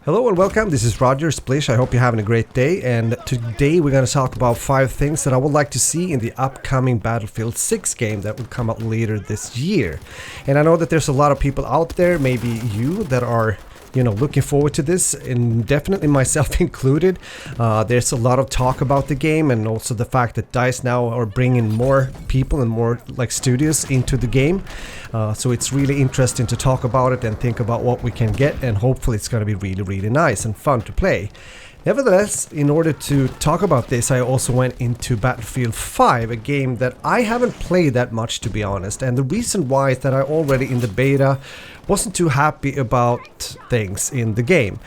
Hello and welcome, this is Roger Splish. I hope you're having a great day, and today we're going to talk about 5 things that I would like to see in the upcoming Battlefield 6 game that will come out later this year. And I know that there's a lot of people out there, maybe you, that are looking forward to this, and definitely myself included. There's a lot of talk about the game, and also the fact that DICE now are bringing more people and more studios into the game. So it's really interesting to talk about it and think about what we can get, and hopefully it's going to be really nice and fun to play. Nevertheless, in order to talk about this, I also went into Battlefield 5, a game that I haven't played that much, to be honest. And the reason why is that I already in the beta wasn't too happy about things in the game.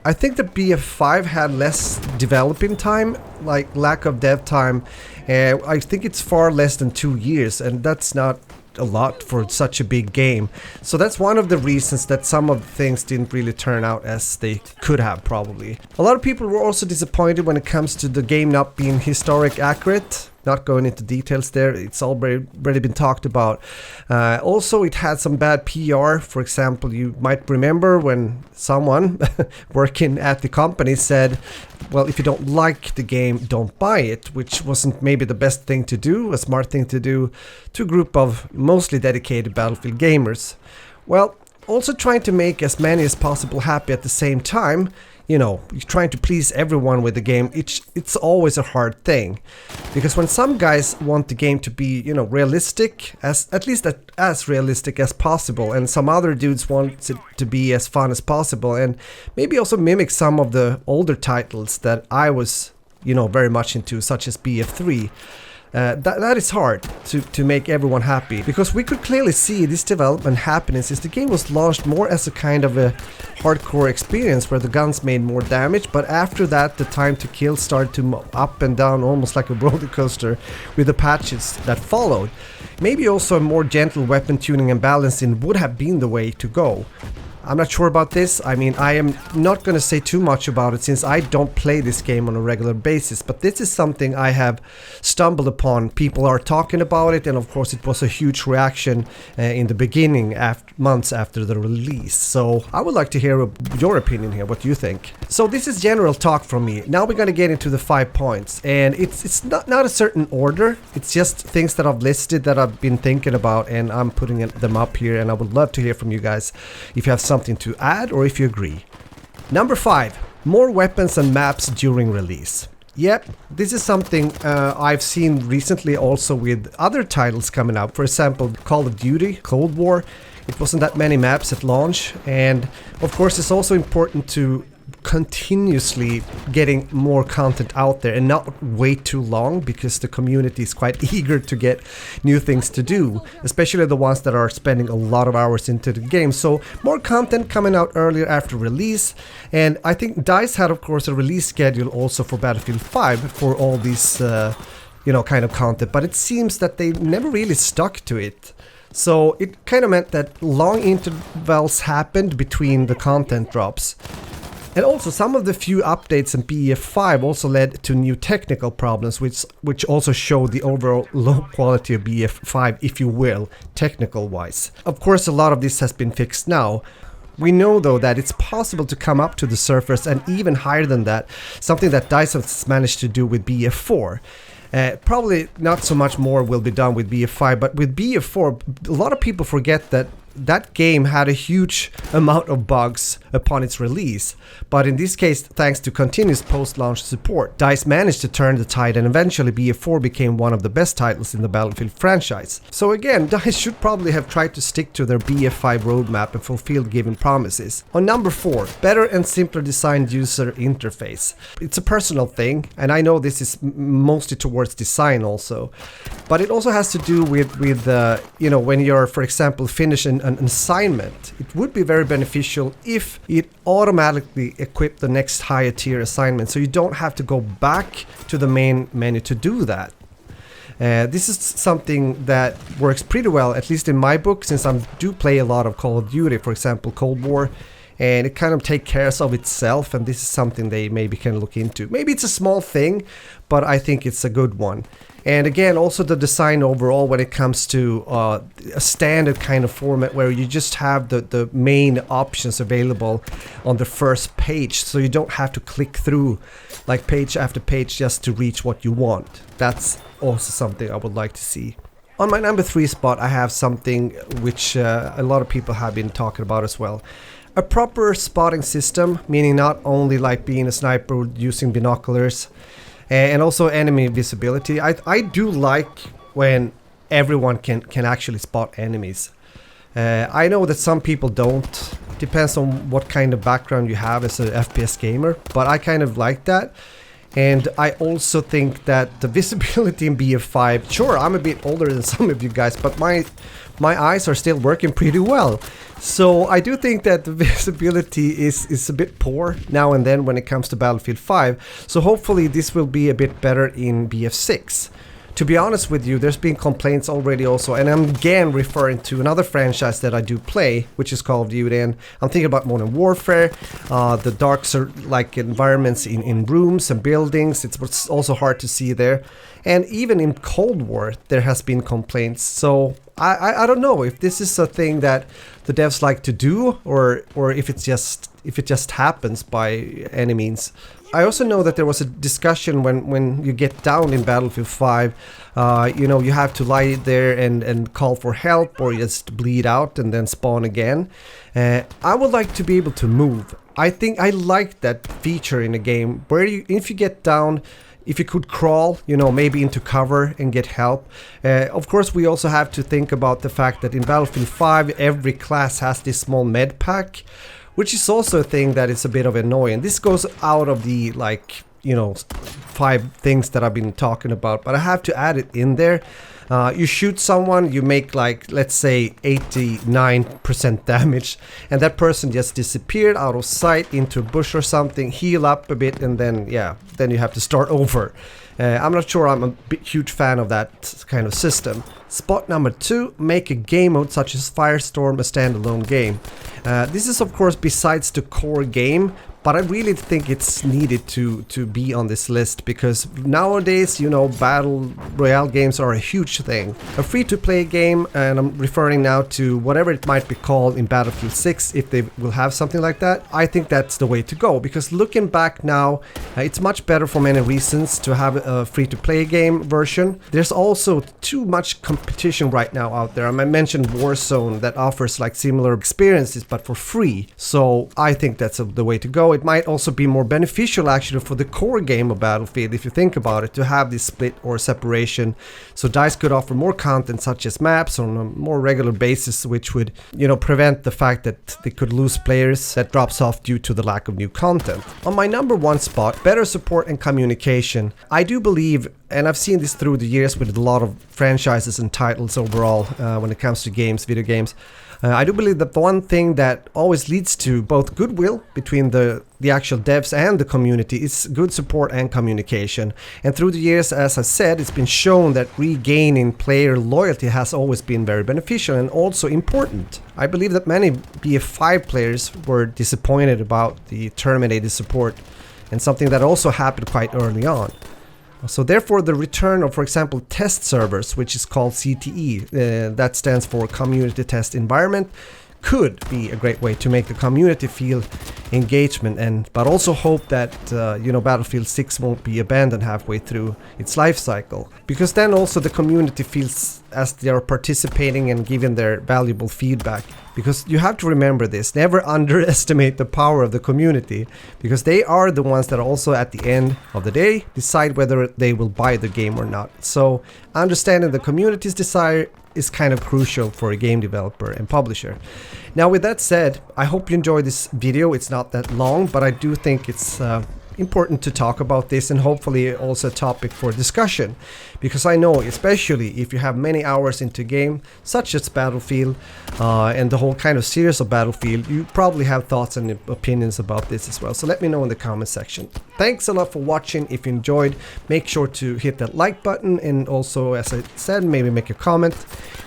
I think that BF5 had less developing time, like lack of dev time. I think it's far less than 2 years, and that's not a lot for such a big game. So that's one of the reasons that some of the things didn't really turn out as they could have, probably. A lot of people were also disappointed when it comes to the game not being historic accurate. Not going into details there, it's already been talked about. Also, it had some bad PR. For example, you might remember when someone working at the company said, well, if you don't like the game, don't buy it, which wasn't maybe the best thing to do, a smart thing to do to a group of mostly dedicated Battlefield gamers. Well, also trying to make as many as possible happy at the same time. You're trying to please everyone with the game, it's always a hard thing. Because when some guys want the game to be, realistic, at least as realistic as possible, and some other dudes want it to be as fun as possible, and maybe also mimic some of the older titles that I was, very much into, such as BF3. That is hard to make everyone happy, because we could clearly see this development happening since the game was launched more as a kind of a hardcore experience where the guns made more damage, but after that the time to kill started to up and down almost like a roller coaster with the patches that followed. Maybe also a more gentle weapon tuning and balancing would have been the way to go. I'm not sure about this. I mean, I am not going to say too much about it since I don't play this game on a regular basis, but this is something I have stumbled upon. People are talking about it, and of course it was a huge reaction in the beginning, months after the release. So I would like to hear your opinion here, what you think. So this is general talk from me. Now we're going to get into the 5 points, and it's not a certain order. It's just things that I've listed that I've been thinking about, and I'm putting them up here, and I would love to hear from you guys if you have something to add or if you agree. Number 5, more weapons and maps during release. Yep, this is something I've seen recently also with other titles coming out. For example, Call of Duty, Cold War. It wasn't that many maps at launch, and of course it's also important to continuously getting more content out there and not wait too long, because the community is quite eager to get new things to do, especially the ones that are spending a lot of hours into the game. So more content coming out earlier after release, and I think DICE had of course a release schedule also for Battlefield 5 for all these kind of content, but it seems that they never really stuck to it. So it kind of meant that long intervals happened between the content drops. And also some of the few updates in BF5 also led to new technical problems, which also showed the overall low quality of BF5, if you will, technical wise. Of course, a lot of this has been fixed now. We know though that it's possible to come up to the surface and even higher than that, something that DICE has managed to do with BF4. Probably not so much more will be done with BF5, but with BF4, a lot of people forget that that game had a huge amount of bugs upon its release, but in this case, thanks to continuous post-launch support, DICE managed to turn the tide, and eventually BF4 became one of the best titles in the Battlefield franchise. So again, DICE should probably have tried to stick to their BF5 roadmap and fulfill given promises. On number 4, better and simpler designed user interface. It's a personal thing, and I know this is mostly towards design also, but it also has to do with when you're, for example, finishing an assignment. It would be very beneficial if it automatically equipped the next higher tier assignment, so you don't have to go back to the main menu to do that. This is something that works pretty well, at least in my book, since I do play a lot of Call of Duty, for example Cold War, and it kind of takes care of itself, and this is something they maybe can look into. Maybe it's a small thing, but I think it's a good one. And again, also the design overall when it comes to a standard kind of format where you just have the main options available on the first page, so you don't have to click through like page after page just to reach what you want. That's also something I would like to see. On my number 3 spot, I have something which a lot of people have been talking about as well. A proper spotting system, meaning not only like being a sniper using binoculars, and also enemy visibility. I do like when everyone can actually spot enemies. I know that some people don't. It depends on what kind of background you have as an FPS gamer, but I kind of like that. And I also think that the visibility in BF5, sure, I'm a bit older than some of you guys, but my eyes are still working pretty well. So I do think that the visibility is a bit poor now and then when it comes to Battlefield 5. So hopefully this will be a bit better in BF6. To be honest with you, there's been complaints already also, and I'm again referring to another franchise that I do play, which is Call of Duty, and I'm thinking about Modern Warfare, the dark like environments in rooms and buildings. It's also hard to see there, and even in Cold War there has been complaints. So I don't know if this is a thing that the devs like to do, or if it just happens by any means. I also know that there was a discussion when you get down in Battlefield 5, you know, you have to lie there and call for help, or just bleed out and then spawn again. I would like to be able to move. I think I like that feature in a game where if you get down, if you could crawl, you know, maybe into cover and get help. Of course, we also have to think about the fact that in Battlefield 5, every class has this small med pack, which is also a thing that is a bit of annoying. This goes out of the, like, you know, 5 things that I've been talking about, but I have to add it in there. You shoot someone, you make, like, let's say 89% damage, and that person just disappeared out of sight into a bush or something, heal up a bit, and then, yeah, then you have to start over. I'm not sure I'm a huge fan of that kind of system. Spot number 2, make a game mode such as Firestorm a standalone game. This is of course besides the core game, but I really think it's needed to be on this list, because nowadays, you know, battle royale games are a huge thing. A free-to-play game, and I'm referring now to whatever it might be called in Battlefield 6, if they will have something like that. I think that's the way to go, because looking back now, it's much better for many reasons to have a free-to-play game version. There's also too much competition right now out there. I mentioned Warzone that offers like similar experiences but for free, so I think that's the way to go. It might also be more beneficial actually for the core game of Battlefield, if you think about it, to have this split or separation, so DICE could offer more content such as maps on a more regular basis, which would, you know, prevent the fact that they could lose players that drops off due to the lack of new content. On my number 1 spot, better support and communication. I do believe, and I've seen this through the years with a lot of franchises and titles overall when it comes to games, video games, I do believe that the one thing that always leads to both goodwill between the actual devs and the community is good support and communication. And through the years, as I said, it's been shown that regaining player loyalty has always been very beneficial and also important. I believe that many BF5 players were disappointed about the terminated support, and something that also happened quite early on. So therefore the return of, for example, test servers, which is called CTE, that stands for Community Test Environment, could be a great way to make the community feel engagement, but also hope that you know, Battlefield 6 won't be abandoned halfway through its life cycle, because then also the community feels as they are participating and giving their valuable feedback. Because you have to remember this, never underestimate the power of the community, because they are the ones that also at the end of the day decide whether they will buy the game or not. So understanding the community's desire is kind of crucial for a game developer and publisher. Now with that said, I hope you enjoyed this video. It's not that long, but I do think it's important to talk about this, and hopefully also a topic for discussion, because I know, especially if you have many hours into game such as Battlefield and the whole kind of series of Battlefield, you probably have thoughts and opinions about this as well. So let me know in the comment section. Thanks a lot for watching. If you enjoyed, make sure to hit that like button, and also, as I said, maybe make a comment.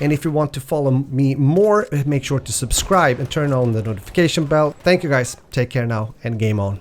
And if you want to follow me more, make sure to subscribe and turn on the notification bell. Thank you guys, take care now, and game on.